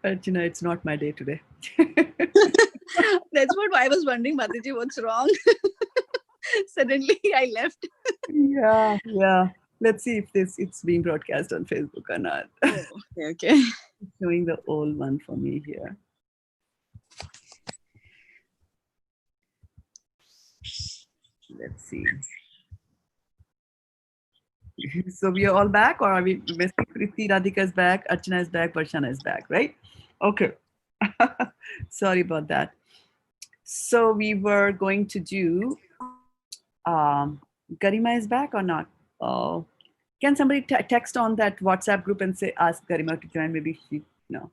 Arjuna, it's not my day today. That's what I was wondering, Mataji, what's wrong? Suddenly I left. Yeah. Let's see if it's being broadcast on Facebook or not. Oh, okay. Showing the old one for me here. Let's see. So we are all back, or are we missing? Kriti, Radhika is back, Archana is back, Varshana is back, right? Okay. Sorry about that. So we were going to do Garima is back or not? Uh, can somebody text on that WhatsApp group and say ask Garima to join? Maybe she no.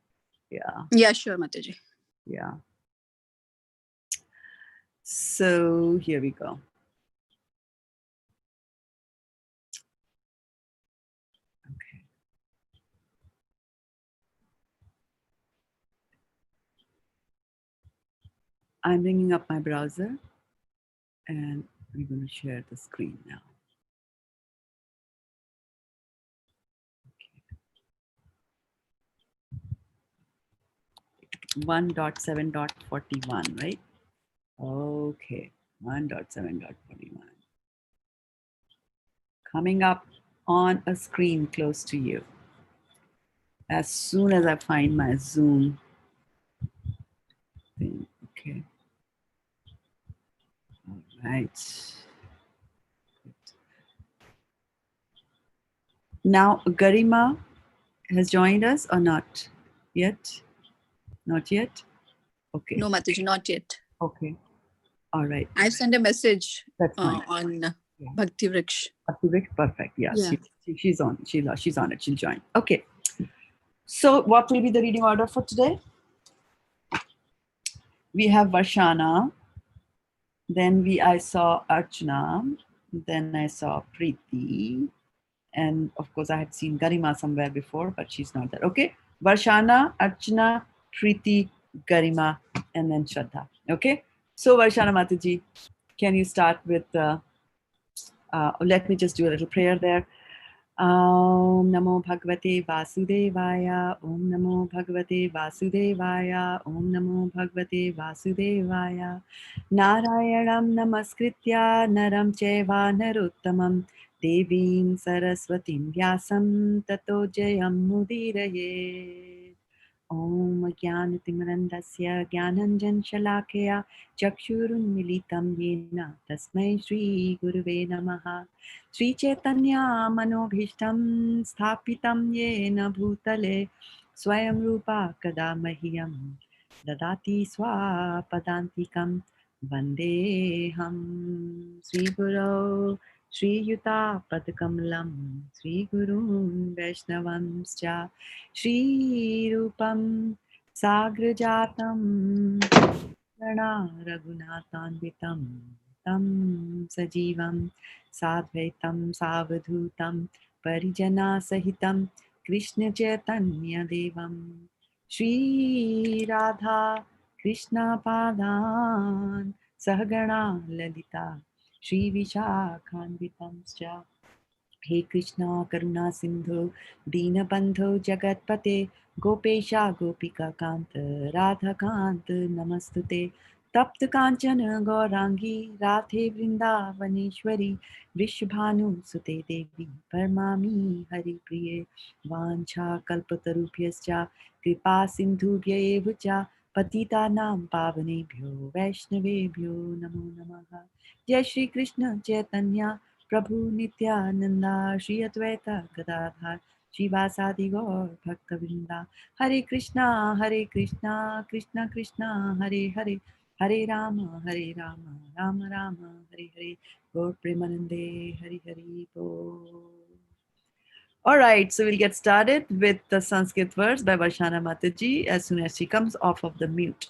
Yeah. Yeah, sure, Mataji. Yeah. So here we go. Okay. I'm bringing up my browser and we're going to share the screen now. 1.7.41, right? Okay, 1.7.41. Coming up on a screen close to you. As soon as I find my Zoom thing, okay. All right. Now, Garima has joined us or not yet? Not yet? Okay. No, Mataji, not yet. Okay. All right. I've sent a message That's fine. on Bhakti Vriksh. Bhakti Vriksh, perfect. Yeah. Yeah. She's on. She's on it. She'll join. Okay. So what will be the reading order for today? We have Varshana. Then I saw Archana. Then I saw Preeti. And of course, I had seen Garima somewhere before, but she's not there. Okay. Varshana, Archana, Preeti, Garima, and then Shraddha. Okay. So Varshana Mataji, can you start with, let me just do a little prayer there. Om Namo Bhagavate Vasudevaya. Om Namo Bhagavate Vasudevaya. Om Namo Bhagavate Vasudevaya. Narayanam Namaskritya Naram Cheva Narottamam Devim Saraswatim Vyasam Tato Jayam Mudiraye. Om Jnanatimirandasya Jnananjan Shalakaya Chakshurunmilitam Yena Tasmai Shri Guruve Namaha. Sri Chaitanya Manobhishtam Sthapitam Yena Bhutale Swayam Rupa Kadamahiyam Dadati Swapadantikam Vandeham Sri Guru Sri Yuta Padakamalam Sri Gurun Vaishnavamscha Sri Rupam Sagrajatam Rana Raghunathanvitam Tam Sajivam Sadvaitam Savadhutam Parijana Sahitam Krishna Chaitanya Devam Shri Radha Krishna Padan Sahagana Lalita Shri Vishakhanvitamscha. He Krishna Karuna Sindhu Deenabandho Jagatpate Gopesha Gopika Kanta Radha Kanta Namastute Tapta Kanchana Gaurangi Radhe Vrindavaneshwari Vishbhanu Sute Devi Parmami Hari Priye Vancha Kalpatarubhyascha Kripa Sindhubhya Evacha Patita Nam Pavanebhyo Vaishnavebhyo Namo Namaha. Jai Shri Krishna Chaitanya Prabhu Nityananda Shri Advaita Gadadhar Shivasadi Gaur Bhakta Vrinda. Hare Krishna Krishna Krishna Hare Hare Hare Rama Rama Rama Hare Hare Gaur Premanande Hare Hare Bol. All right, so we'll get started with the Sanskrit verse by Varshana Mataji as soon as she comes off of the mute.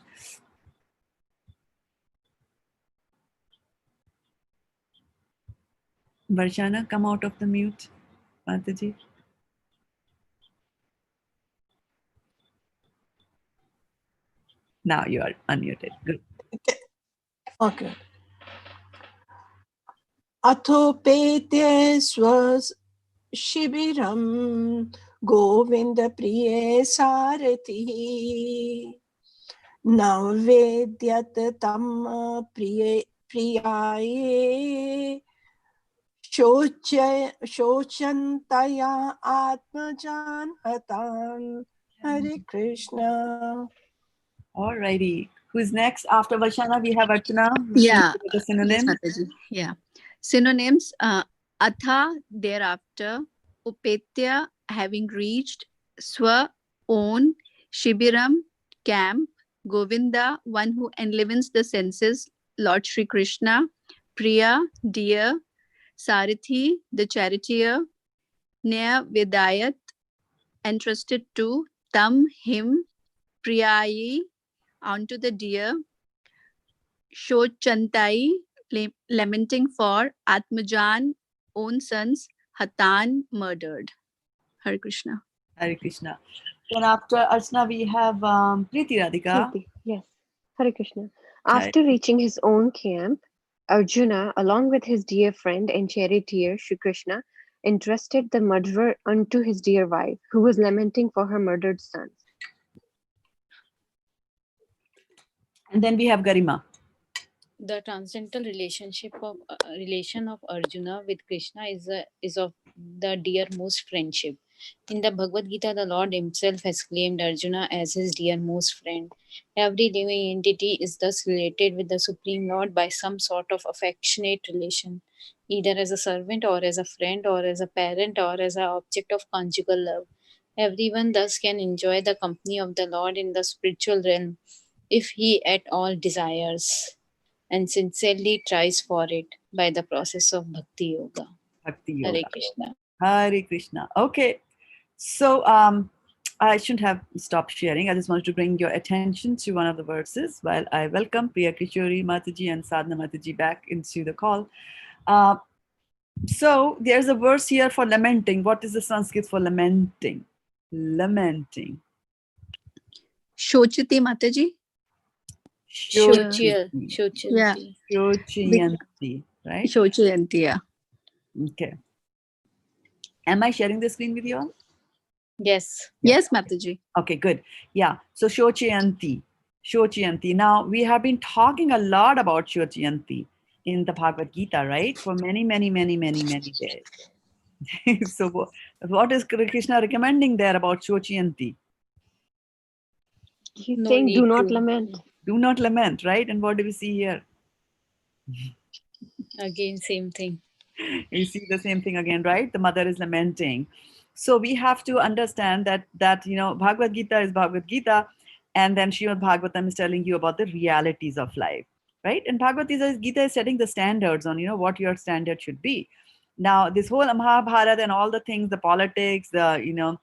Varshana, come out of the mute, Mataji. Now you are unmuted. Good. Okay. Atopete swas shibiram Govind प्रिय सारथी नवेद्यत तम प्रिय प्रियाये शोचन्तया आत्मजान हतान. Hare Krishna. Alrighty. Who's next? After Varshana, we have Archana. Yeah. The Yes, synonym. Mataji. Yeah. Synonyms. Atha, thereafter. Upetya, having reached. Swa, own. Shibiram, camp. Govinda, one who enlivens the senses. Lord Shri Krishna. Priya, dear. Sarathi, the charioteer. Nya Vedayat, entrusted to. Tam, him. Priyayi, onto the deer. Shochantai, lamenting for. Atmajan, own sons. Hatan, murdered. Hare Krishna. Hare Krishna. Then after Archana, we have Preeti Radhika. Preeti, yes. Hare Krishna. Hare- After reaching his own camp, Arjuna, along with his dear friend and charioteer Shri Krishna, entrusted the murderer unto his dear wife, who was lamenting for her murdered sons. And then we have Garima. The transcendental relation of Arjuna with Krishna is of the dearmost friendship. In the Bhagavad Gita, the Lord himself has claimed Arjuna as his dearmost friend. Every living entity is thus related with the Supreme Lord by some sort of affectionate relation, either as a servant or as a friend or as a parent or as an object of conjugal love. Everyone thus can enjoy the company of the Lord in the spiritual realm if he at all desires and sincerely tries for it by the process of Bhakti Yoga. Bhakti Hare Yoga. Krishna. Hare Krishna. Okay. So I shouldn't have stopped sharing. I just wanted to bring your attention to one of the verses while I welcome Priya Kishori Mataji and Sadhana Mataji back into the call. So there's a verse here for lamenting. What is the Sanskrit for lamenting? Lamenting. Shochati Mataji. Shochyanti. Yeah. Shochyanti, right? Shochayanti, yeah. Okay. Am I sharing the screen with you all? Yes. Yes, Mataji. Okay, good. Yeah. So Shochyanti. Shochyanti. Now, we have been talking a lot about Shochyanti in the Bhagavad Gita, right? For many, many, many, many, many days. So what is Krishna recommending there about Shochyanti? He's No saying, need do not to. lament. Do not lament, right? And what do we see here? Again, same thing. You see the same thing again, right? The mother is lamenting. So we have to understand that Bhagavad Gita is Bhagavad Gita, and then Srimad Bhagavatam is telling you about the realities of life, right? And Bhagavad Gita is setting the standards on what your standard should be. Now, this whole Mahabharata and all the things, the politics, the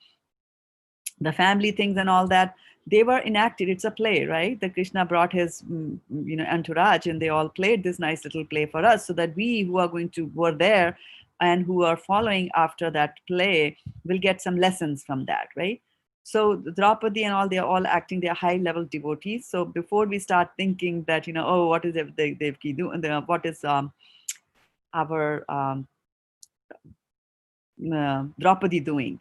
family things and all that, they were enacted. It's a play, right? That Krishna brought his entourage, and they all played this nice little play for us, so that we who are there and who are following after that play will get some lessons from that, right? So Draupadi and all, they're all acting, they're high level devotees. So before we start thinking that oh, what is Devaki doing, what is our Draupadi doing,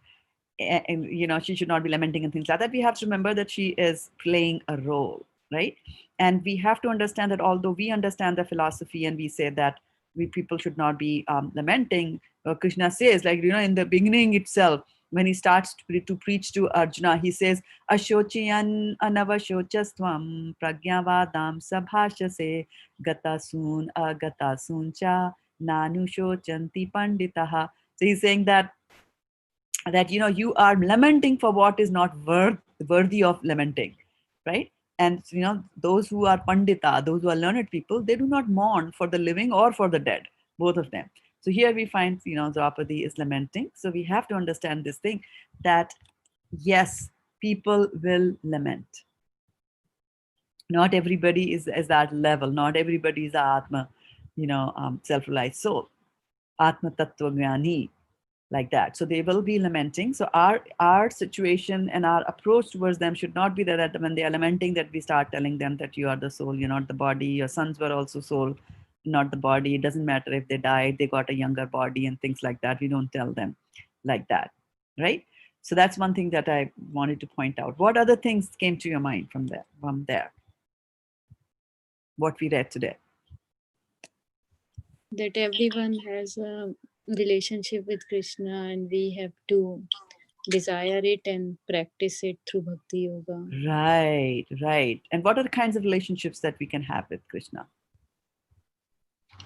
and she should not be lamenting and things like that. We have to remember that she is playing a role, right? And we have to understand that although we understand the philosophy and we say that we people should not be lamenting, Krishna says, in the beginning itself, when he starts to preach to Arjuna, he says, Ashochiyan anavashochastvam pragyavadam sabhashase gatasun agatasun cha nanushocanti panditaha. So he's saying that you are lamenting for what is not worthy of lamenting, right? And those who are pandita, those who are learned people, they do not mourn for the living or for the dead, both of them. So here we find Draupadi is lamenting. So we have to understand this thing, that yes, people will lament. Not everybody is that level. Not everybody is Atma, self-realized soul, Atma Tattva Jnani, like that. So they will be lamenting. So our situation and our approach towards them should not be that when they are lamenting, that we start telling them that you are the soul, you're not the body. Your sons were also soul, not the body. It doesn't matter if they died, they got a younger body and things like that. We don't tell them like that, right? So that's one thing that I wanted to point out. What other things came to your mind from there? What we read today? That everyone has a relationship with Krishna and we have to desire it and practice it through Bhakti Yoga. Right. And what are the kinds of relationships that we can have with Krishna?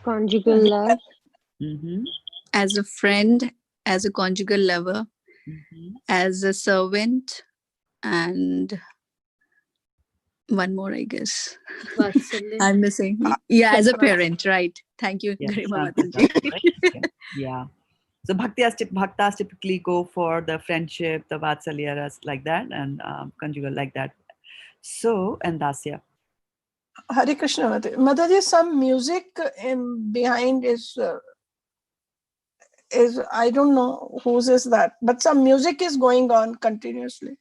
Conjugal love. Mm-hmm. As a friend, as a conjugal lover, Mm-hmm. as a servant, and one more, I guess. Vatsalya. I'm missing. Yeah, as a parent, right? Thank you, Yes, Garima something Mataji. like that, right? Okay. Yeah. So bhaktas typically go for the friendship, the vatsalya like that, and conjugal like that. So, and dasya. Hare Krishna, Mataji, some music behind is I don't know whose is that, but some music is going on continuously.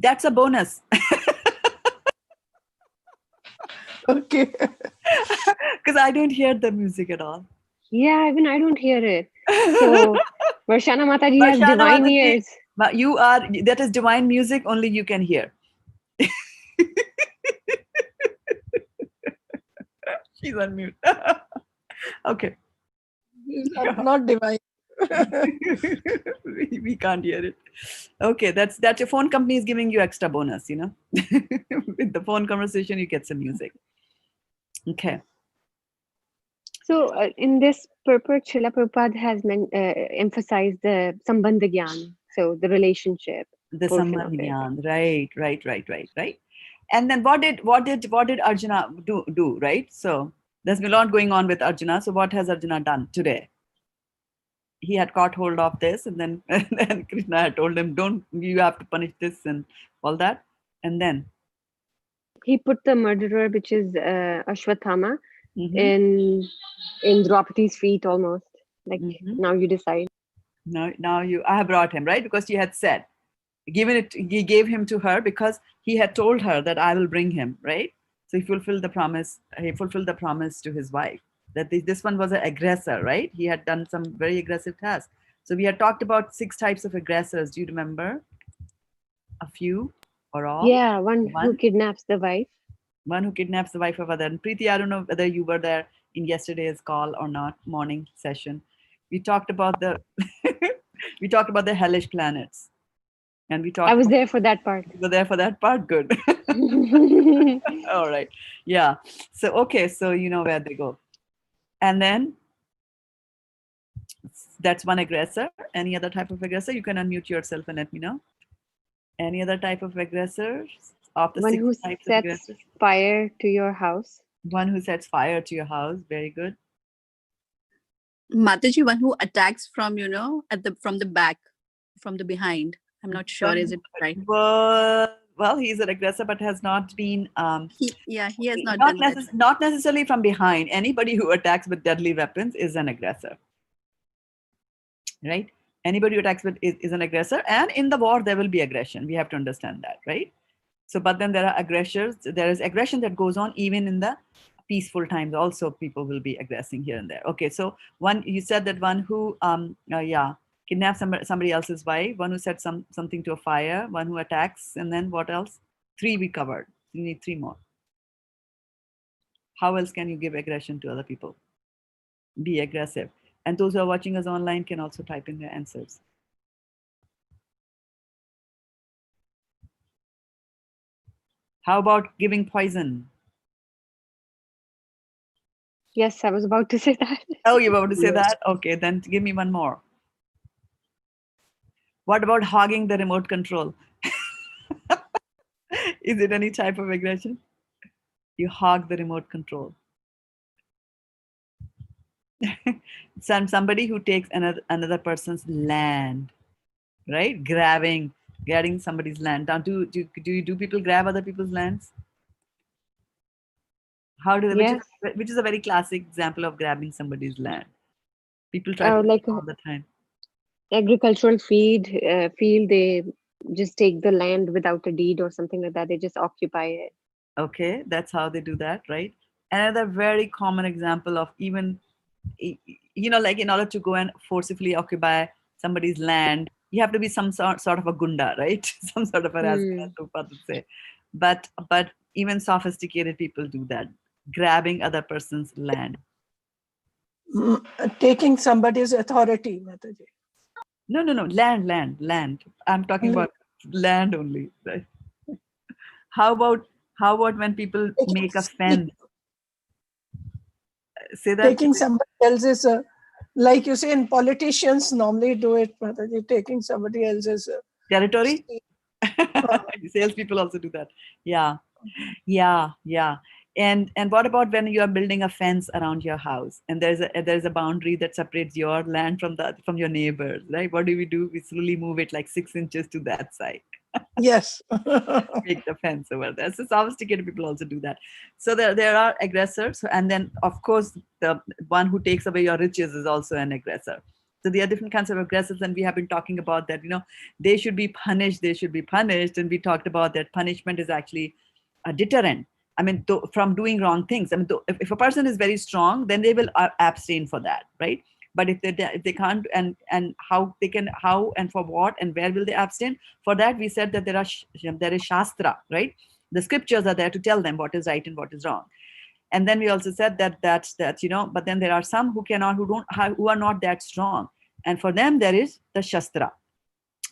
That's a bonus. Okay. Because I don't hear the music at all. Yeah, even I don't hear it. So Varshana Mataji has Varshana divine Mataji, ears. but that is divine music, only you can hear. She's on mute. Okay. Not divine. we can't hear it. Okay, that's your phone company is giving you extra bonus, you know. With the phone conversation, you get some music. Okay. So in this purport, Srila Prabhupada has emphasized the Sambandha Gyan, so the relationship The portion of it. Sambandhyan, right. And then what did Arjuna do, right? So there's been a lot going on with Arjuna. So what has Arjuna done today? He had caught hold of this, and then Krishna had told him, "Don't, you have to punish this and all that." And then He put the murderer, which is Ashwathama, mhm, in Draupadi's feet almost. Like, mhm. now you decide. Now I have brought him, right? Because she had said, he gave him to her because he had told her that I will bring him, right? So he fulfilled the promise. He fulfilled the promise to his wife that this one was an aggressor, right? He had done some very aggressive tasks. So we had talked about 6 types of aggressors. Do you remember a few or all? Yeah, one who kidnaps the wife. One who kidnaps the wife of other. And Preeti, I don't know whether you were there in yesterday's call or not, morning session. We talked about the we talked about the hellish planets. And we talked I was there for that part. You were there for that part? Good. All right. Yeah. So, okay. So, you know where they go. And then that's one aggressor. Any other type of aggressor? You can unmute yourself and let me know. Any other type of aggressors of the One 6 who types of sets aggressors? fire to your house. One who sets fire to your house. Very good. Mataji, one who attacks from, from the back, from the behind. I'm not sure, is it right? Well, he's an aggressor, but has not been. He has not done that. Not necessarily from behind. Anybody who attacks with deadly weapons is an aggressor, right? Anybody who attacks with is an aggressor, and in the war there will be aggression. We have to understand that, right? So, but then there are aggressors. There is aggression that goes on even in the peaceful times. Also, people will be aggressing here and there. Okay, so you said that one who kidnaps somebody else's wife, one who sets something to a fire, one who attacks, and then what else? 3 we covered. You need 3 more. How else can you give aggression to other people? Be aggressive. And those who are watching us online can also type in their answers. How about giving poison? Yes, I was about to say that. Oh, you were about to say that? Okay, then give me one more. What about hogging the remote control? Is it any type of aggression? You hog the remote control. Somebody who takes another person's land, right? Grabbing somebody's land. Now, do people grab other people's lands? How do they? Yes. Which is a very classic example of grabbing somebody's land. People try to do it all the time. Agricultural field, they just take the land without a deed or something like that. They just occupy it. Okay, that's how they do that, right? Another very common example of even, like in order to go and forcibly occupy somebody's land, you have to be some sort of a gunda, right? Some sort of a rascal, as Prabhupada would say. But even sophisticated people do that, grabbing other person's land. Taking somebody's authority, Mataji. No, land. I'm talking about land only, right? How about when people make a fence? Say that. Taking somebody else's, like you say, in politicians normally do it, Mataji, taking somebody else's Territory. Salespeople also do that. Yeah. And what about when you are building a fence around your house and there's a boundary that separates your land from your neighbors, right? What do? We slowly move it like 6 inches to that side. Yes. Make the fence over there. So sophisticated people also do that. So there are aggressors, and then of course the one who takes away your riches is also an aggressor. So there are different kinds of aggressors, and we have been talking about that. They should be punished. They should be punished, and we talked about that punishment is actually a deterrent. I mean, from doing wrong things. I mean, if a person is very strong, then they will abstain for that, right? But if they can't, and how and for what and where will they abstain? For that, we said that there is shastra, right? The scriptures are there to tell them what is right and what is wrong. And then we also said that but then there are some who are not that strong, and for them there is the shastra,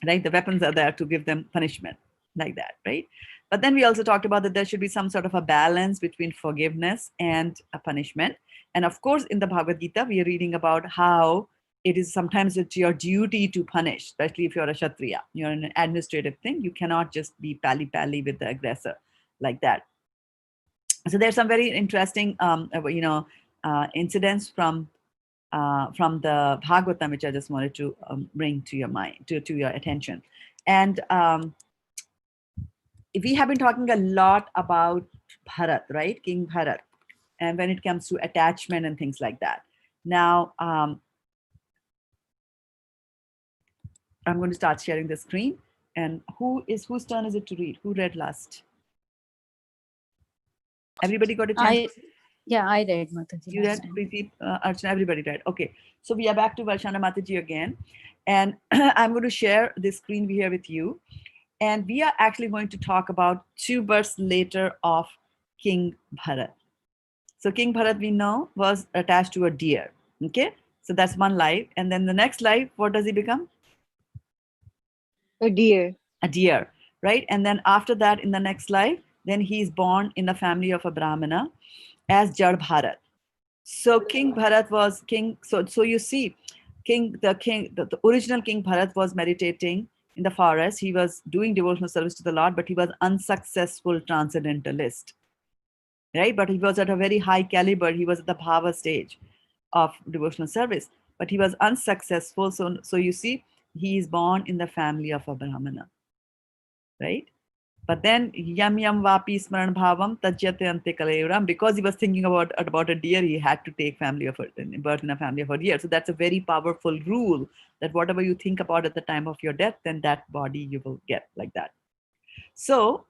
right? The weapons are there to give them punishment, like that, right? But then we also talked about that there should be some sort of a balance between forgiveness and a punishment. And of course, in the Bhagavad Gita, we are reading about how it is sometimes it's your duty to punish, especially if you're a Kshatriya. You're in an administrative thing. You cannot just be pally-pally with the aggressor like that. So there's some very interesting, incidents from the Bhagavatam, which I just wanted to bring to your mind, to your attention. And we have been talking a lot about Bharat, right? King Bharat. And when it comes to attachment and things like that. Now, I'm going to start sharing the screen. And whose turn is it to read? Who read last? Everybody got a chance? I read, Mataji. You read, Preeti, Archana, everybody read. Okay, so we are back to Varshana Mataji again. And I'm going to share this screen here with you. And we are actually going to talk about 2 verses later of King Bharat. So King Bharat, we know, was attached to a deer. Okay, so that's one life. And then the next life, what does he become? A deer. A deer, right? And then after that, in the next life, then he is born in the family of a Brahmana as Jad Bharat. So King Bharat was king. So you see, the original King Bharat was meditating in the forest. He was doing devotional service to the Lord, but he was unsuccessful transcendentalist. Right, but he was at a very high caliber. He was at the bhava stage of devotional service, but he was unsuccessful. So you see, he is born in the family of a Brahmana, right? But then yam vapi smaran bhavam tajyate ante kalayuram, because he was thinking about a deer, he had to take birth in a family of a deer. So that's a very powerful rule, that whatever you think about at the time of your death, then that body you will get, like that. So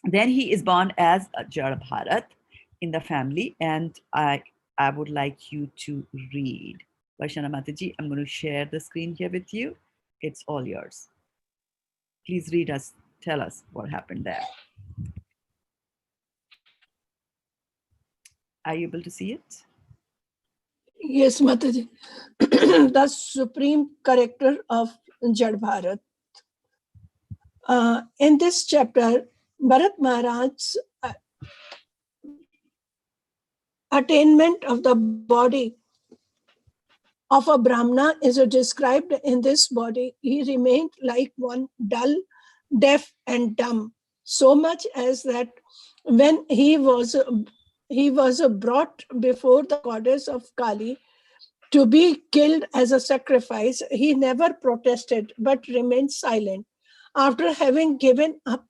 then he is born as a Jad Bharat in the family, and I would like you to read. Varshana Mataji, I'm going to share the screen here with you. It's all yours. Please read us, tell us what happened there. Are you able to see it? Yes, Mataji. The supreme character of Jad Bharat. In this chapter, Bharat Maharaj's attainment of the body of a Brahmana is described. In this body. He remained like one dull, deaf and dumb, so much as that when he was brought before the goddess of Kali to be killed as a sacrifice, he never protested but remained silent. After having given up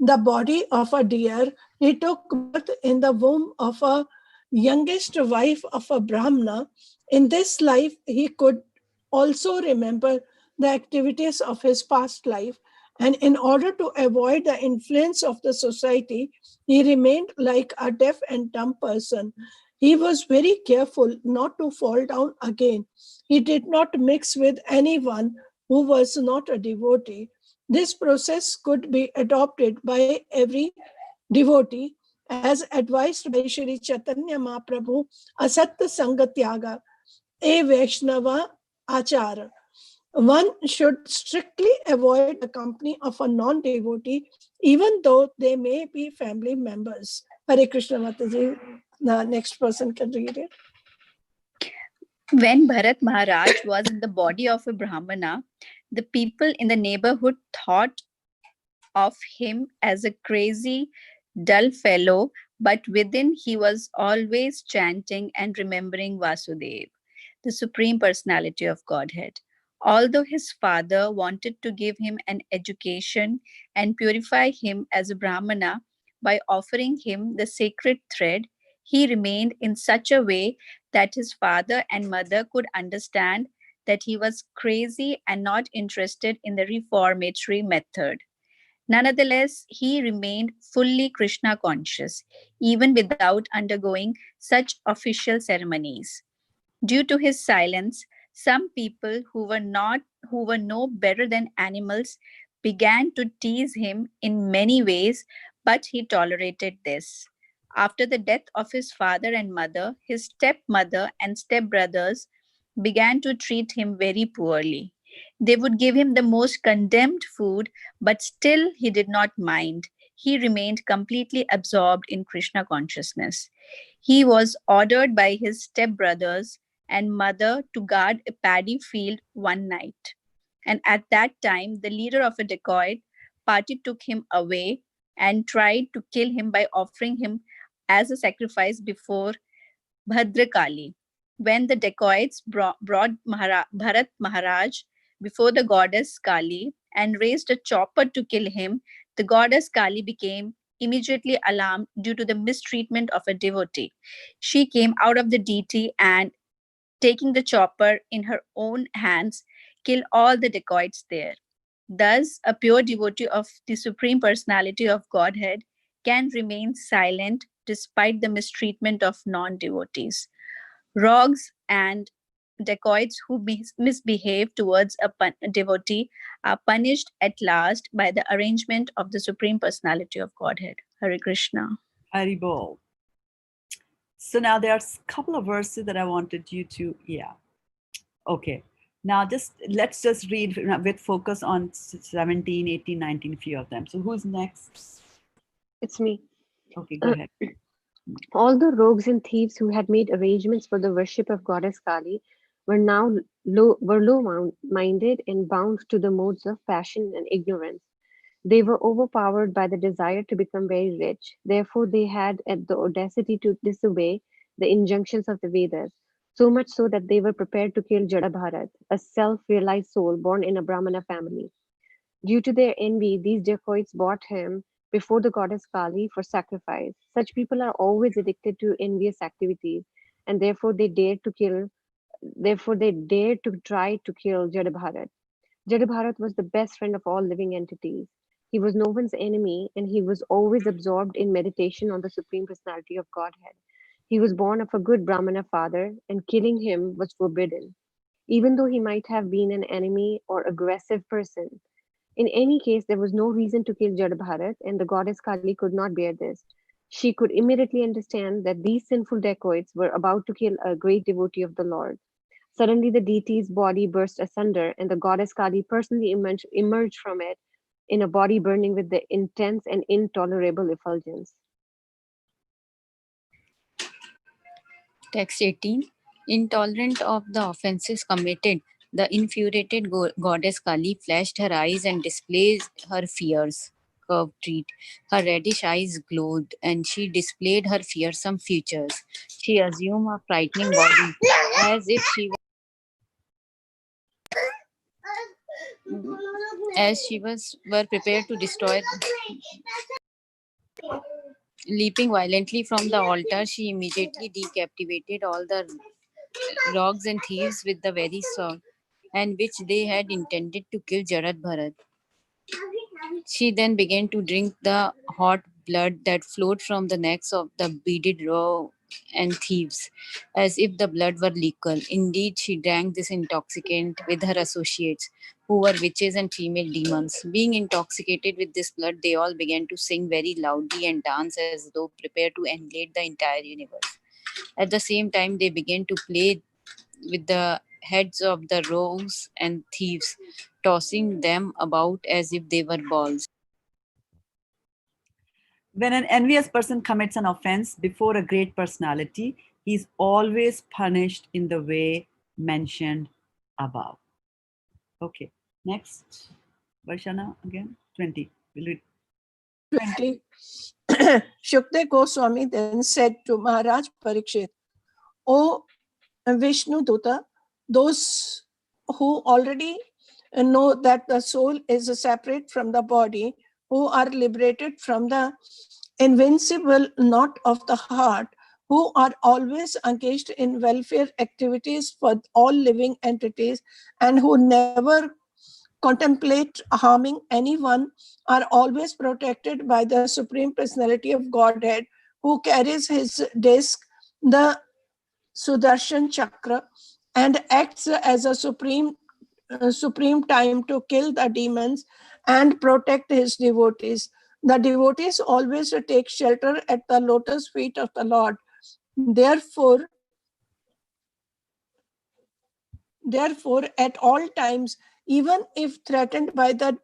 the body of a deer, he took birth in the womb of a youngest wife of a Brahmana. In this life, he could also remember the activities of his past life, and in order to avoid the influence of the society, he remained like a deaf and dumb person. He was very careful not to fall down again. He did not mix with anyone who was not a devotee. This process could be adopted by every devotee as advised by Shri Chaitanya Mahaprabhu, Asatya Sangatyaga, a Vaishnava Achara. One should strictly avoid the company of a non-devotee, even though they may be family members. Hare Krishna Mataji. The next person can read it. When Bharat Maharaj was in the body of a Brahmana, the people in the neighborhood thought of him as a crazy, dull fellow, but within he was always chanting and remembering Vasudev, the Supreme Personality of Godhead. Although his father wanted to give him an education and purify him as a Brahmana by offering him the sacred thread, he remained in such a way that his father and mother could understand that he was crazy and not interested in the reformatory method. Nonetheless, he remained fully Krishna conscious, even without undergoing such official ceremonies. Due to his silence, some people who were no better than animals began to tease him in many ways, but he tolerated this. After the death of his father and mother, his stepmother and stepbrothers began to treat him very poorly. They would give him the most condemned food, but still he did not mind. He remained completely absorbed in Krishna consciousness. He was ordered by his stepbrothers and mother to guard a paddy field one night. And at that time, the leader of a dacoit party took him away and tried to kill him by offering him as a sacrifice before Bhadrakali. When the dacoits brought Bharat Maharaj before the goddess Kali and raised a chopper to kill him, the goddess Kali became immediately alarmed due to the mistreatment of a devotee. She came out of the deity and, taking the chopper in her own hands, killed all the dacoits there. Thus, a pure devotee of the Supreme Personality of Godhead can remain silent despite the mistreatment of non devotees. Rogues and dacoits who misbehave towards a devotee are punished at last by the arrangement of the Supreme Personality of Godhead. Hare Krishna. Haribol. So now there's a couple of verses that I wanted you to, Okay. Now let's just read with focus on 17, 18, 19, few of them. So who's next? It's me. Okay, go ahead. All the rogues and thieves who had made arrangements for the worship of goddess Kali were now low-minded and bound to the modes of passion and ignorance. They were overpowered by the desire to become very rich. Therefore, they had the audacity to disobey the injunctions of the Vedas, so much so that they were prepared to kill Jadabharat, a self-realized soul born in a Brahmana family. Due to their envy, these dacoits brought him before the goddess Kali for sacrifice. Such people are always addicted to envious activities, and therefore they dared to try to kill Jadabharat. Jadabharat was the best friend of all living entities. He was no one's enemy, and he was always absorbed in meditation on the Supreme Personality of Godhead. He was born of a good Brahmana father, and killing him was forbidden, even though he might have been an enemy or aggressive person. In any case, there was no reason to kill Jadabharat, and the goddess Kali could not bear this. She could immediately understand that these sinful dacoits were about to kill a great devotee of the Lord. Suddenly, the deity's body burst asunder, and the goddess Kali personally emerged from it in a body burning with the intense and intolerable effulgence. Text 18. Intolerant of the offenses committed, the infuriated goddess Kali flashed her eyes and displayed her fierce curved teeth. Her reddish eyes glowed, and she displayed her fearsome features. She assumed a frightening body, as if she were prepared to destroy. Leaping violently from the altar, she immediately decapitated all the rogues and thieves with the very sword and which they had intended to kill Jarad Bharat. She then began to drink the hot blood that flowed from the necks of the bearded and thieves, as if the blood were liquor. Indeed, she drank this intoxicant with her associates, who were witches and female demons. Being intoxicated with this blood, they all began to sing very loudly and dance as though prepared to annihilate the entire universe. At the same time, they began to play with the heads of the rogues and thieves, tossing them about as if they were balls. When an envious person commits an offense before a great personality, he is always punished in the way mentioned above. Okay, next. Varshana again, 20. We'll read. 20. Shukdev Goswami then said to Maharaj Parikshit, O Vishnu Duta, those who already know that the soul is separate from the body, who are liberated from the invincible knot of the heart, who are always engaged in welfare activities for all living entities, and who never contemplate harming anyone, are always protected by the Supreme Personality of Godhead, who carries his disc, the Sudarshan Chakra, and acts as a supreme time to kill the demons and protect his devotees. The devotees always take shelter at the lotus feet of the Lord. Therefore, at all times, even if threatened by the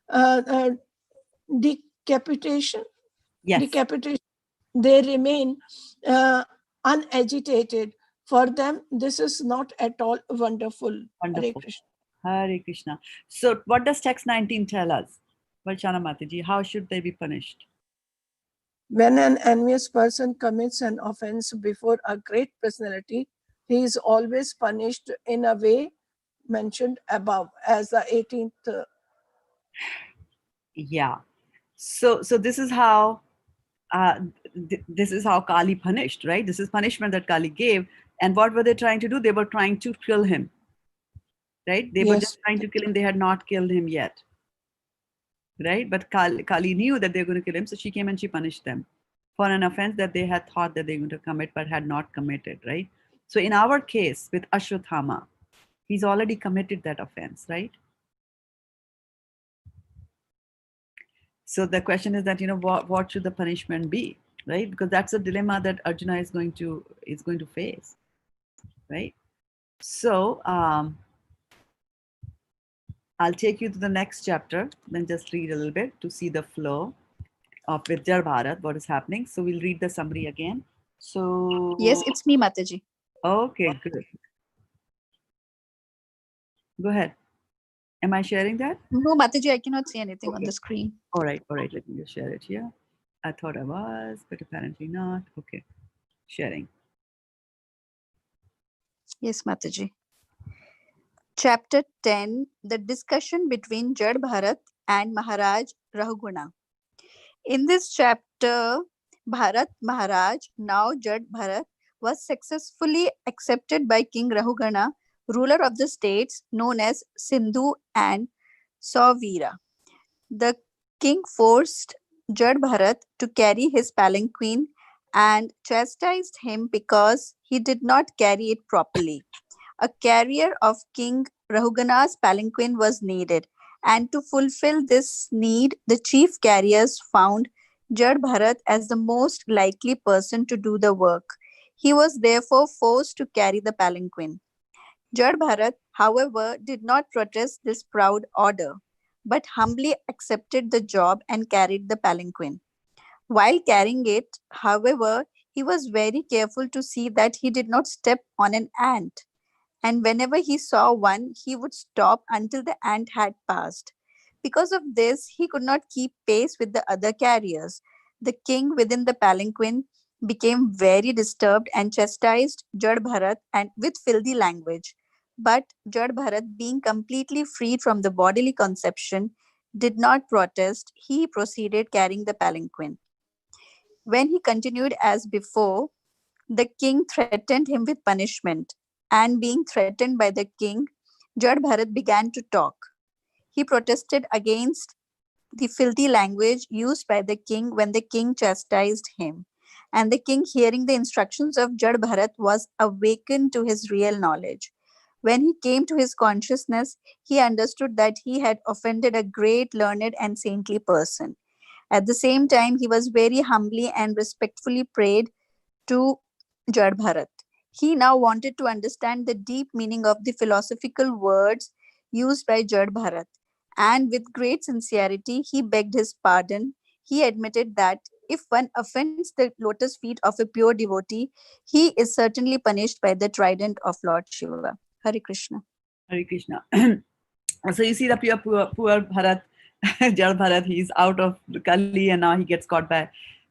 uh, uh, decapitation, Yes, they remain unagitated. For them, this is not at all wonderful. Hare wonderful. Krishna. Hare Krishna. So, what does text 19 tell us? Varshana Mataji, how should they be punished? When an envious person commits an offense before a great personality, he is always punished in a way mentioned above as the 18th. Yeah. So this is how this is how Kali punished, right? This is punishment that Kali gave. And what were they trying to do? They were trying to kill him, right? They were Yes. just trying to kill him. They had not killed him yet, right? But Kali knew that they were going to kill him, so she came and she punished them for an offense that they had thought that they were going to commit but had not committed, right? So in our case with Ashwathama, he's already committed that offense, right? So the question is that, what should the punishment be, right? Because that's a dilemma that Arjuna is going to face, right? So I'll take you to the next chapter, then just read a little bit to see the flow of Vidyar Bharat, what is happening. So we'll read the summary again. So Yes, it's me, Mataji. okay, good. Go ahead. Am I sharing that? No, Mataji, I cannot see anything on Okay. the screen. All right. Let me just share it here. I thought I was, but apparently not. Okay, sharing. Yes, Mataji. Chapter 10, the discussion between Jad Bharat and Maharaj Rahuguna. In this chapter, Bharat Maharaj, now Jad Bharat, was successfully accepted by King Rahugana, ruler of the states known as Sindhu and Sauvira. The king forced Jad Bharat to carry his palanquin and chastised him because he did not carry it properly. A carrier of King Rahugana's palanquin was needed, and to fulfill this need, the chief carriers found Jad Bharat as the most likely person to do the work. He was therefore forced to carry the palanquin. Jad Bharat, however, did not protest this proud order, but humbly accepted the job and carried the palanquin. While carrying it, however, he was very careful to see that he did not step on an ant, and whenever he saw one, he would stop until the ant had passed. Because of this, he could not keep pace with the other carriers. The king within the palanquin became very disturbed and chastised Jad Bharat and with filthy language. But Jad Bharat, being completely freed from the bodily conception, did not protest. He proceeded carrying the palanquin. When he continued as before, the king threatened him with punishment, and being threatened by the king, Jad Bharat began to talk. He protested against the filthy language used by the king when the king chastised him. And the king, hearing the instructions of Jad Bharat, was awakened to his real knowledge. When he came to his consciousness, he understood that he had offended a great, learned, and saintly person. At the same time, he was very humbly and respectfully prayed to Jad Bharat. He now wanted to understand the deep meaning of the philosophical words used by Jad Bharat. And with great sincerity, he begged his pardon. He admitted that if one offends the lotus feet of a pure devotee, he is certainly punished by the trident of Lord Shiva. Hare Krishna. Hare Krishna. So you see the poor Bharat, Jal Bharat, he's out of Kali and now he gets caught by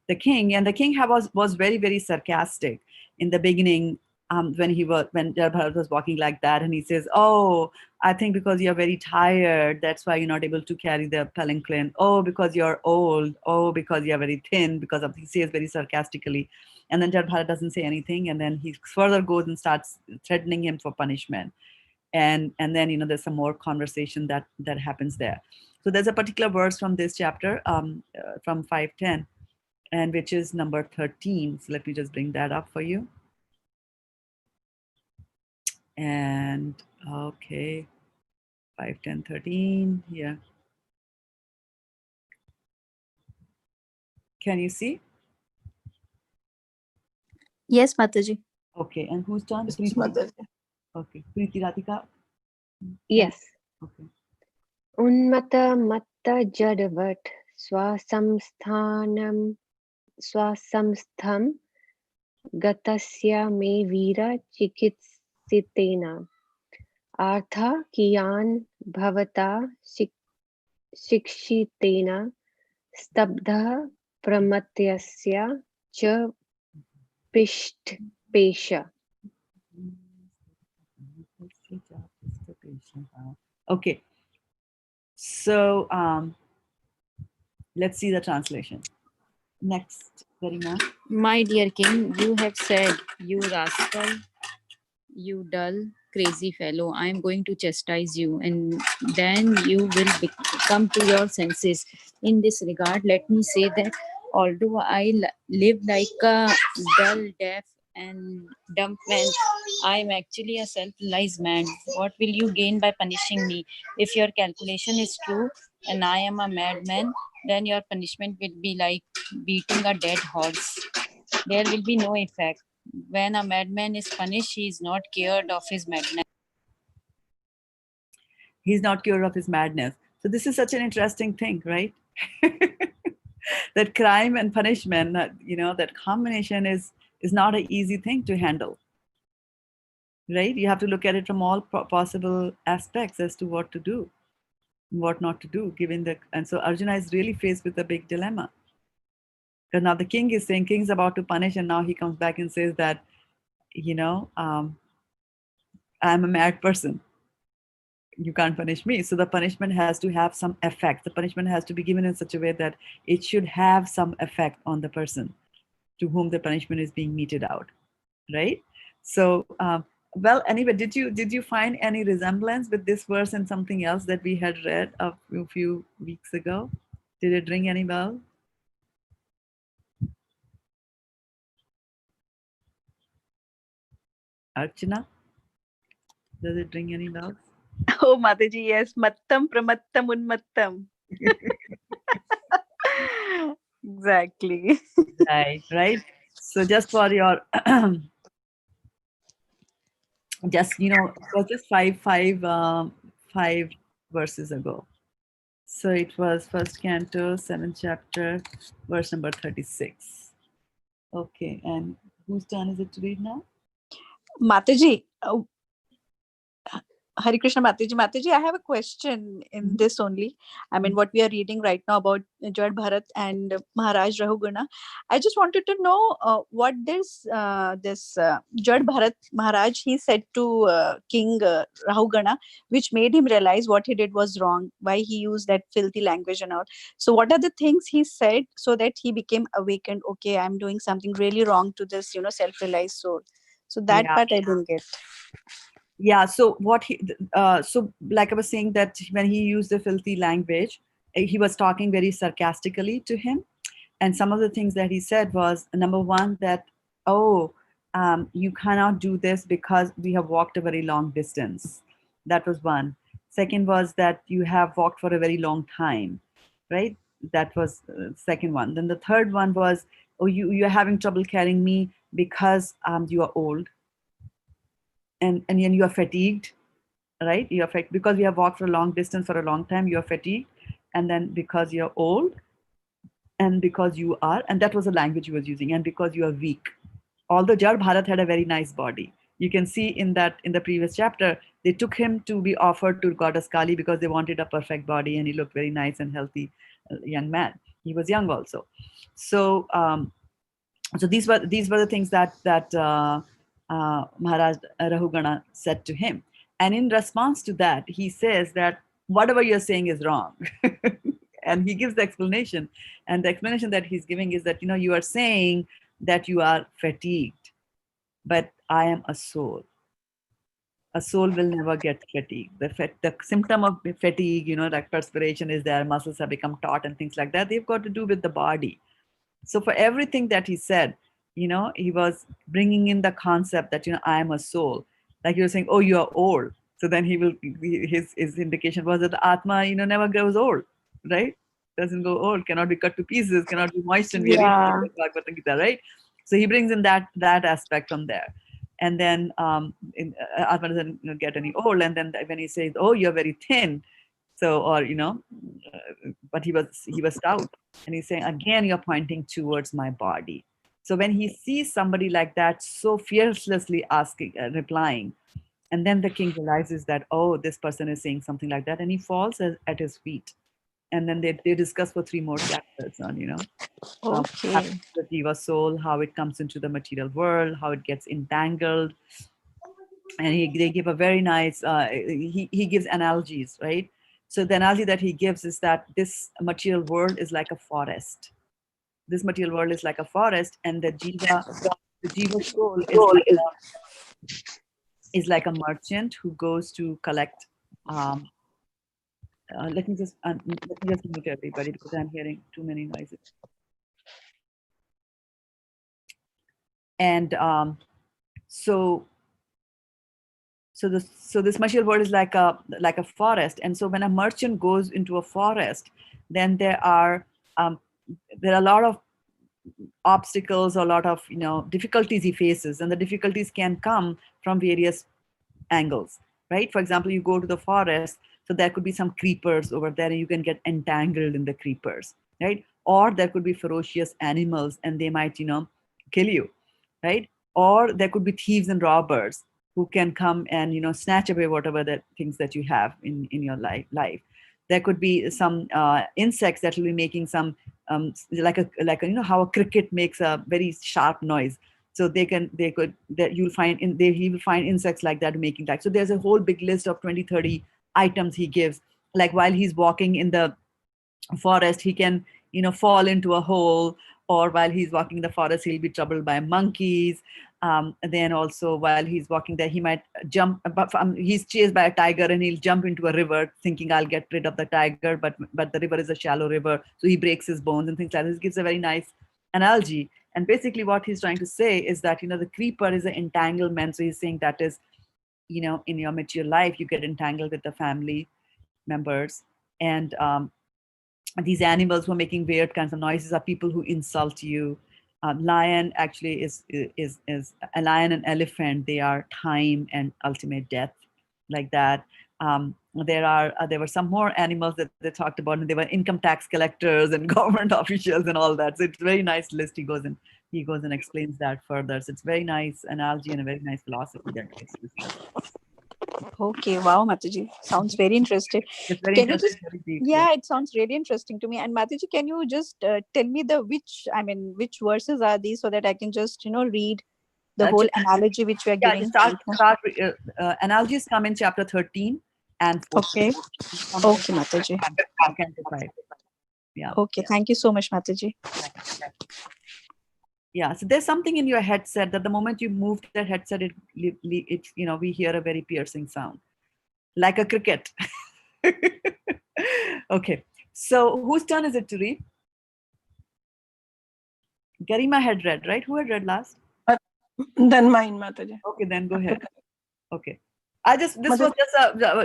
the king. And the king was very, very sarcastic in the beginning, when Jal Bharat was walking like that, and he says, "Oh, I think because you're very tired, that's why you're not able to carry the palanquin. Oh, because you're old. Oh, because you're very thin." Because of, he says very sarcastically, and then Jal Bharat doesn't say anything, and then he further goes and starts threatening him for punishment. And then there's some more conversation that happens there. So there's a particular verse from this chapter, from 5:10, and which is number 13. So let me just bring that up for you. And okay, 5:10:13. Yeah, can you see? Yes, Mataji. Okay, and whose turn? This is Mataji. Okay, Preeti Radhika. Yes. Okay. Unmata matta jadavat swasamstham gatasya me vira chikitsitena artha kiyan bhavata shikshitena stabdha pramatyasya cha pesha. Okay, so let's see the translation. Next, Garima. My dear king, you have said, you rascal, you dull, crazy fellow, I am going to chastise you, and then you will come to your senses. In this regard, let me say that although I live like a dull, deaf, and dumb man, I am actually a self-realized man. What will you gain by punishing me? If your calculation is true and I am a madman, then your punishment will be like beating a dead horse. There will be no effect. When a madman is punished, he is not cured of his madness. He's not cured of his madness. So this is such an interesting thing, right? That crime and punishment, that combination is not an easy thing to handle, right? You have to look at it from all possible aspects as to what to do, what not to do, and so Arjuna is really faced with a big dilemma. Because now the king's about to punish, and now he comes back and says that, I'm a mad person. You can't punish me. So the punishment has to have some effect. The punishment has to be given in such a way that it should have some effect on the person to whom the punishment is being meted out, right? So, well, anyway, did you find any resemblance with this verse and something else that we had read a few weeks ago? Did it ring any bell? Archana, does it ring any bells? Oh, Mataji, yes. Mattam pramattam unmattam. Exactly. Right. So just for your, it was just five verses ago. So it was first canto, 7th chapter, verse number 36. Okay, and whose turn is it to read now? Mataji, Hare Krishna Mataji. Mataji, I have a question in this only. I mean, what we are reading right now about Jad Bharat and Maharaj Rahugana. I just wanted to know what this Jad Bharat Maharaj, he said to King Rahugana, which made him realize what he did was wrong, why he used that filthy language and all. So what are the things he said so that he became awakened? Okay, I'm doing something really wrong to this, self-realized soul. So that part I didn't get. Yeah, so so like I was saying, that when he used the filthy language, he was talking very sarcastically to him. And some of the things that he said was, number one, that, you cannot do this because we have walked a very long distance. That was one. Second was that you have walked for a very long time, right? That was second one. Then the third one was, oh, you're having trouble carrying me because you are old, and then you are fatigued, right? You are because you have walked for a long distance for a long time, you are fatigued, and then because you're old, and because you are, and that was the language he was using, and because you are weak. Although Jar Bharat had a very nice body, you can see in the previous chapter, they took him to be offered to goddess Kali because they wanted a perfect body, and he looked very nice and healthy, young man. He was young also. So so these were the things that Maharaj Rahugana said to him. And in response to that, he says that whatever you're saying is wrong. And he gives the explanation. And the explanation that he's giving is that, you are saying that you are fatigued, but I am a soul. A soul will never get fatigued. The symptom of fatigue, like perspiration is there, muscles have become taut and things like that. They've got to do with the body. So for everything that he said, he was bringing in the concept that, I am a soul. Like you're saying, oh, you are old. So then his indication was that the Atma, never grows old, right? Doesn't go old, cannot be cut to pieces, cannot be moistened. We read Yeah. the Bhagavatam Gita, right? So he brings in that aspect from there. And then Atma doesn't get any old. And then when he says, oh, you're very thin. So, or, but he was stout. And he's saying, again, you're pointing towards my body. So when he sees somebody like that, so fearlessly replying, and then the king realizes that, oh, this person is saying something like that, and he falls at his feet. And then they discuss for 3 more chapters on, Okay. the Jiva soul, how it comes into the material world, how it gets entangled. And they give a very nice, he gives analogies, right? So the analogy that he gives is that this material world is like a forest. This material world is like a forest, and the jiva soul is like a merchant who goes to collect. Let me just mute everybody because I'm hearing too many noises. And so this material world is like a forest. And so when a merchant goes into a forest, then there are a lot of obstacles, or a lot of difficulties he faces, and the difficulties can come from various angles, right? For example, you go to the forest, so there could be some creepers over there, and you can get entangled in the creepers, right? Or there could be ferocious animals, and they might kill you, right? Or there could be thieves and robbers who can come and snatch away whatever the things that you have in your life. There could be some insects that will be making some like a how a cricket makes a very sharp noise. So he will find insects like that making that. So there's a whole big list of 20-30 items he gives. Like while he's walking in the forest, he can fall into a hole, or while he's walking in the forest, he'll be troubled by monkeys. Then also while he's walking there, he might jump, but he's chased by a tiger, and he'll jump into a river thinking, I'll get rid of the tiger, but the river is a shallow river, so he breaks his bones and things like this. He gives a very nice analogy. And basically what he's trying to say is that the creeper is an entanglement. So he's saying that is, in your mature life, you get entangled with the family members, and these animals who are making weird kinds of noises are people who insult you. Lion actually is a lion and elephant. They are time and ultimate death, like that. There were some more animals that they talked about, and they were income tax collectors and government officials and all that. So it's a very nice list. He goes and explains that further. So it's very nice analogy and a very nice philosophy that gets discussed. Okay, wow, Mataji. Sounds very interesting. It's very Can you interesting. just, Very deep. yeah, it sounds really interesting to me. And Mataji, can you just tell me which verses are these, so that I can just, read the whole analogy which we are giving? Analogies come in chapter 13 and 14. Okay. Okay, Mataji. Yeah. Okay, thank you so much, Mataji. Yeah, so there's something in your headset that the moment you move that headset, we hear a very piercing sound, like a cricket. Okay, so whose turn is it to read? Garima had read, right? Who had read last? Then mine, Mataji. Okay, then go ahead. Okay. This was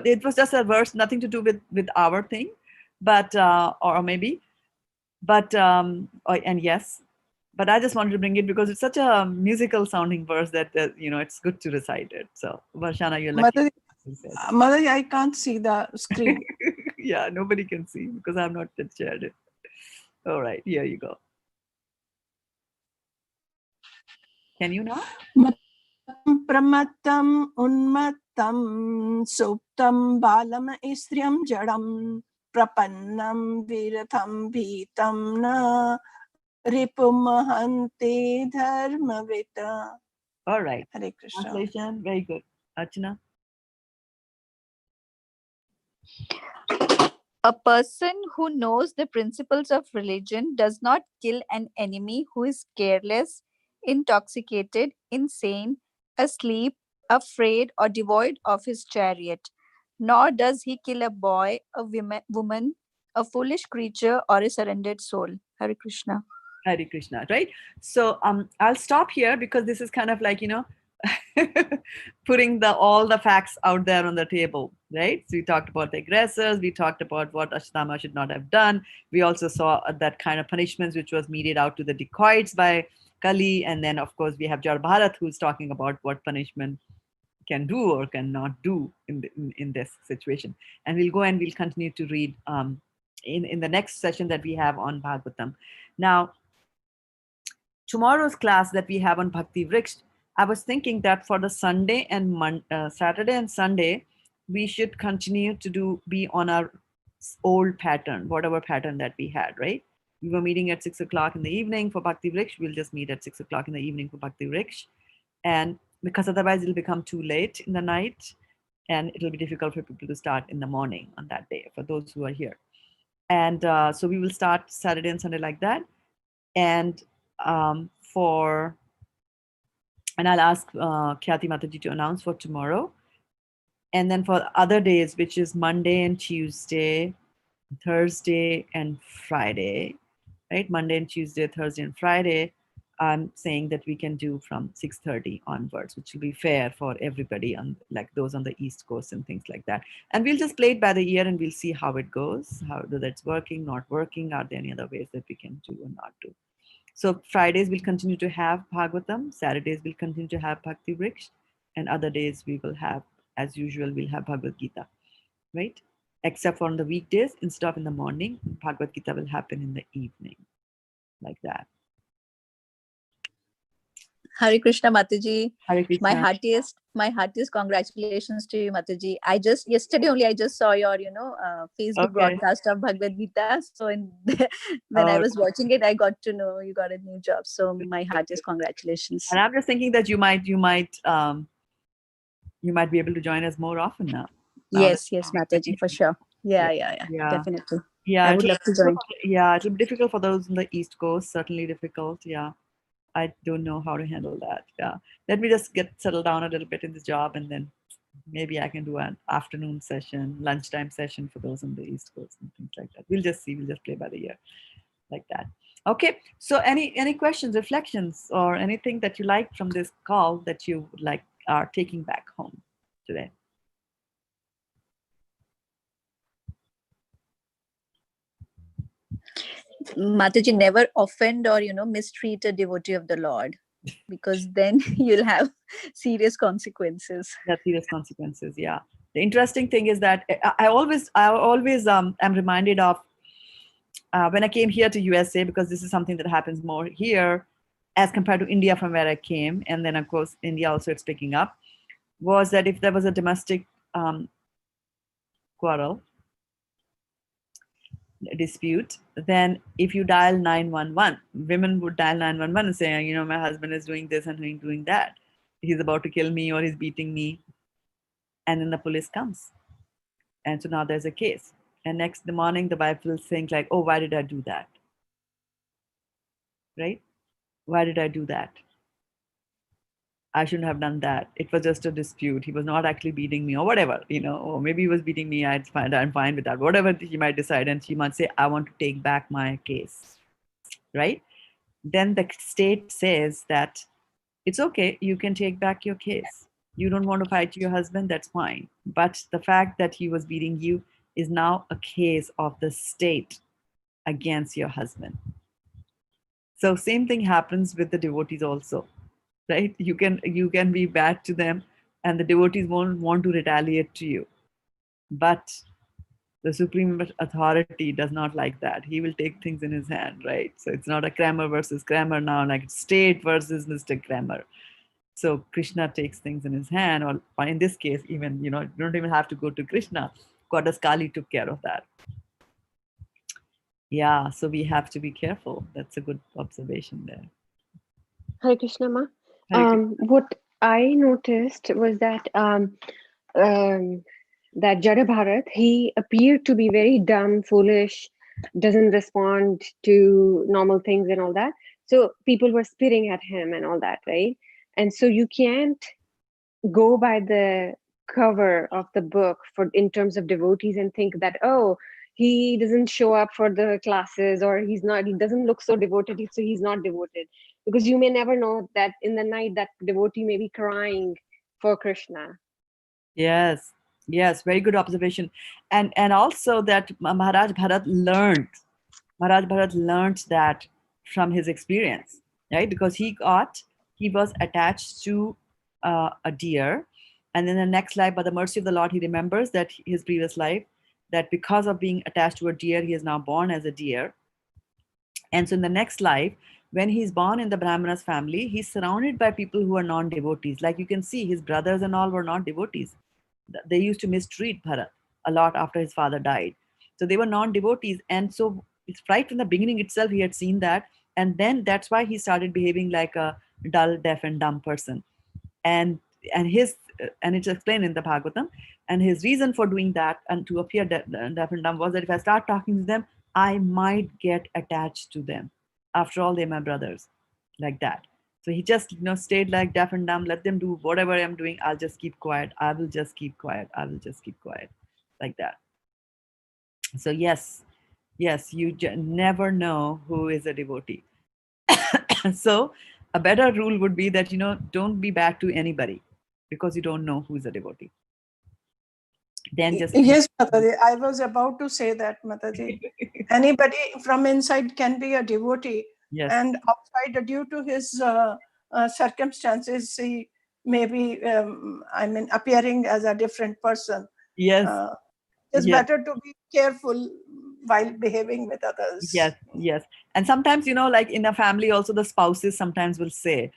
it was just a verse, nothing to do with our thing, but or maybe, but and yes, but I just wanted to bring it because it's such a musical sounding verse that it's good to recite it. So Varshana, you're lucky. Mataji, I can't see the screen. Yeah, nobody can see because I'm not shared it. All right, here you go. Can you now? Pramattam unmattam suptam balam istriyam jadam prapannam viratham bhitam na ripumahante dharmavita. All right. Hare Krishna. Translation, very good. Archana? A person who knows the principles of religion does not kill an enemy who is careless, intoxicated, insane, asleep, afraid, or devoid of his chariot. Nor does he kill a boy, a woman, a foolish creature, or a surrendered soul. Hare Krishna. Hare Krishna, right? So I'll stop here because this is kind of like, putting all the facts out there on the table, right? So we talked about the aggressors, we talked about what Ashtama should not have done. We also saw that kind of punishments which was meted out to the dacoits by Kali. And then, of course, we have Jar Bharat who's talking about what punishment can do or cannot do in this situation. And we'll go and we'll continue to read in the next session that we have on Bhagavatam. Now, tomorrow's class that we have on Bhakti Vriksh, I was thinking that for the Sunday and Saturday and Sunday, we should continue to be on our old pattern, whatever pattern that we had, right? We were meeting at 6 o'clock in the evening for Bhakti Vriksh. We'll just meet at 6 o'clock in the evening for Bhakti Vriksh. And because otherwise it'll become too late in the night and it'll be difficult for people to start in the morning on that day for those who are here. And so we will start Saturday and Sunday like that. And I'll ask Khyati Mataji to announce for tomorrow. And then for other days, which is Monday and Tuesday, Thursday and Friday, right? Monday and Tuesday, Thursday and Friday, I'm saying that we can do from 6:30 onwards, which will be fair for everybody on like those on the East Coast and things like that. And we'll just play it by the ear and we'll see how it goes, how that's working, not working. Are there any other ways that we can do or not do? So Fridays we'll continue to have Bhagavatam, Saturdays we'll continue to have Bhakti Vriksh, and other days we will have, as usual, we'll have Bhagavad Gita, right? Except for on the weekdays, instead of in the morning, Bhagavad Gita will happen in the evening, like that. Hare Krishna, Mataji. Hare Krishna. My heartiest congratulations to you, Mataji. Yesterday only I just saw your, Facebook broadcast of Bhagavad Gita. So when I was watching it, I got to know you got a new job. So my heartiest congratulations. And I'm just thinking that you might be able to join us more often now. Yes, Mataji, for sure. Yeah, definitely. Yeah, I would love to join. Yeah, it will be difficult for those on the East Coast. Certainly difficult. Yeah. I don't know how to handle that. Yeah. Let me just get settled down a little bit in the job and then maybe I can do an afternoon session, lunchtime session for those on the East Coast and things like that. We'll just see. We'll just play by the ear like that. Okay. So any questions, reflections, or anything that you like from this call that you like are taking back home today? Mataji, never offend or mistreat a devotee of the Lord, because then you'll have serious consequences. Yeah, serious consequences. Yeah. The interesting thing is that I always am reminded of when I came here to USA, because this is something that happens more here as compared to India from where I came, and then of course India also it's picking up, was that if there was a domestic quarrel, dispute, then if you dial 911, women would dial 911 and say, my husband is doing this and doing that. He's about to kill me or he's beating me. And then the police comes. And so now there's a case. And next the morning, the wife will think like, oh, why did I do that? Right? Why did I do that? I shouldn't have done that. It was just a dispute. He was not actually beating me or whatever, or maybe he was beating me. I'm fine with that. Whatever she might decide. And she might say, I want to take back my case. Right? then the state says that it's okay, you can take back your case. You don't want to fight your husband, that's fine. But the fact that he was beating you is now a case of the state against your husband. So same thing happens with the devotees also, right? You can be bad to them, and the devotees won't want to retaliate to you. But the supreme authority does not like that. He will take things in his hand, right? So it's not a Kramer versus Kramer now, like state versus Mr. Kramer. So Krishna takes things in his hand, or in this case, even, you don't even have to go to Krishna. Goddess Kali took care of that. Yeah, so we have to be careful. That's a good observation there. Hare Krishna, Ma. Hare Krishna. What I noticed was that that Jada Bharat, he appeared to be very dumb, foolish, doesn't respond to normal things and all that. So people were spitting at him and all that, right? And so you can't go by the cover of the book for in terms of devotees and think that, oh, he doesn't show up for the classes, or he doesn't look so devoted, so he's not devoted, because you may never know that in the night that devotee may be crying for Krishna. Yes, yes, very good observation. And also that Maharaj Bharat learned that from his experience, right? Because he was attached to a deer, and in the next life, by the mercy of the Lord, he remembers that his previous life, that because of being attached to a deer, he is now born as a deer. And so in the next life, when he's born in the Brahmana's family, he's surrounded by people who are non-devotees. Like you can see, his brothers and all were not devotees. They used to mistreat Bharat a lot after his father died. So they were non-devotees. And so it's right from the beginning itself, he had seen that. And then that's why he started behaving like a dull, deaf, and dumb person. And it's explained in the Bhagavatam. And his reason for doing that and to appear deaf and dumb was that if I start talking to them, I might get attached to them. After all, they're my brothers, like that. So he just, stayed like deaf and dumb. Let them do whatever I'm doing. I'll just keep quiet. I will just keep quiet. I will just keep quiet, like that. So yes, you never know who is a devotee. So a better rule would be that, don't be bad to anybody, because you don't know who is a devotee. Then just Yes, Mataji, I was about to say that, Mataji. Anybody from inside can be a devotee, yes, and outside, due to his circumstances, he may be, appearing as a different person. yes, It's yes. better to be careful while behaving with others. Yes. And sometimes, like in a family also, the spouses sometimes will say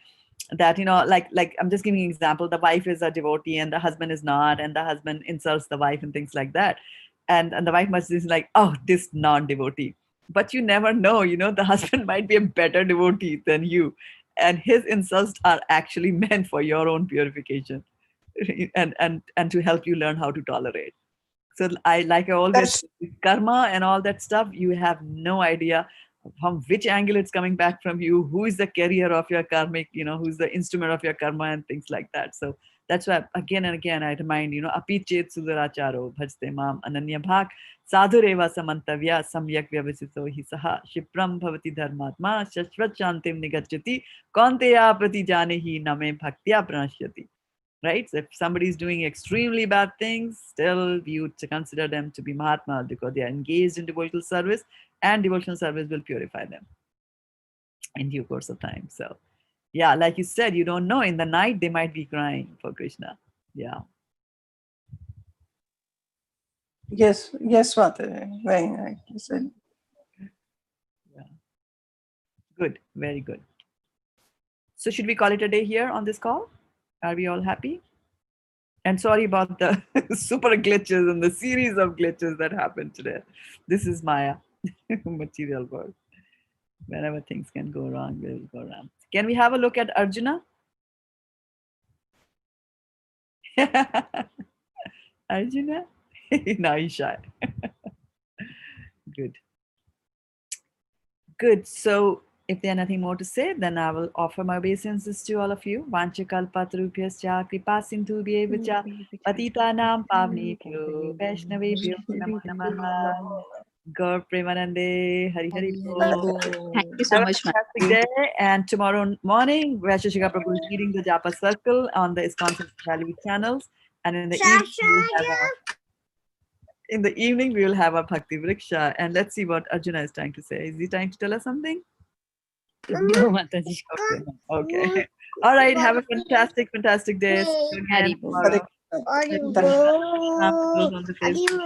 that, like I'm just giving an example, the wife is a devotee and the husband is not, and the husband insults the wife and things like that. And the wife must be like, oh, this non-devotee. But you never know, the husband might be a better devotee than you. And his insults are actually meant for your own purification and to help you learn how to tolerate. So I always say, karma and all that stuff, you have no idea from which angle it's coming back from you, who is the carrier of your karmic, who's the instrument of your karma and things like that. So that's why again and again I remind, api chet sudaracharo bhajte mam ananya bhak sadhureva samantavya samyak vyavasito hi saha shipram bhavati dharmatma shashvat shantim nigachyati kaunteya prati janehi name bhaktya pranashyati. Right? So if somebody is doing extremely bad things, still you to consider them to be Mahatma, because they are engaged in devotional service, and devotional service will purify them in due course of time. So yeah, like you said, you don't know, in the night they might be crying for Krishna. Yeah. Yes, Mataji. Very nice. You said. Yeah. Good. Very good. So should we call it a day here on this call? Are we all happy? And sorry about the super glitches and the series of glitches that happened today. This is Maya, material world. Whenever things can go wrong, they will go wrong. Can we have a look at Arjuna? Arjuna? Now he's shy. Good. Good. So if there's nothing more to say, then I will offer my obeisances to all of you. Vanchakalpatarubhyascha kripa sindhubhyevacha patitanam pavnebhyo vaishnavebhyo namo namaha. Gaur Premanande, Hari Hari Bol. Thank you so Have a much, fantastic Mataji. day. And tomorrow morning, Vaisheshika Prabhu is leading the Japa Circle on the ISKCON Valley channels. And in the evening, we will have a Bhakti Vriksha. And let's see what Arjuna is trying to say. Is he trying to tell us something? No, Mataji. Okay. All right. Have a fantastic day. See you again Hari Bol. tomorrow. Krishna, for those on the Facebook.